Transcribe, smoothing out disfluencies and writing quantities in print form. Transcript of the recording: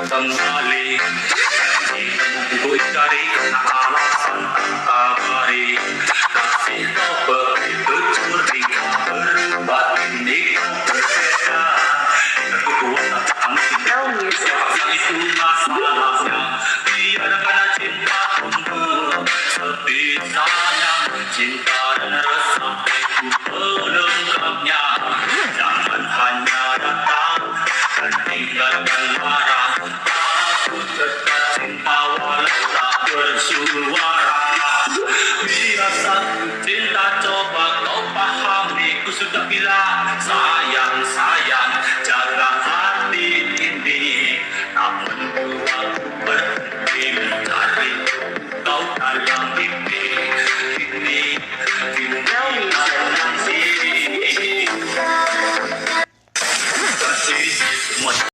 kembali Ku cari alasan tak baik kasih kau begitu curi berubah ini berbeda kekuatan kamu yang itu masalahnya biarkan cinta tumbuh sebisanya cinta dan resapiku pelengkapnya jangan hanya datang dan tinggalkan marah aku tetap cinta walau tak bersua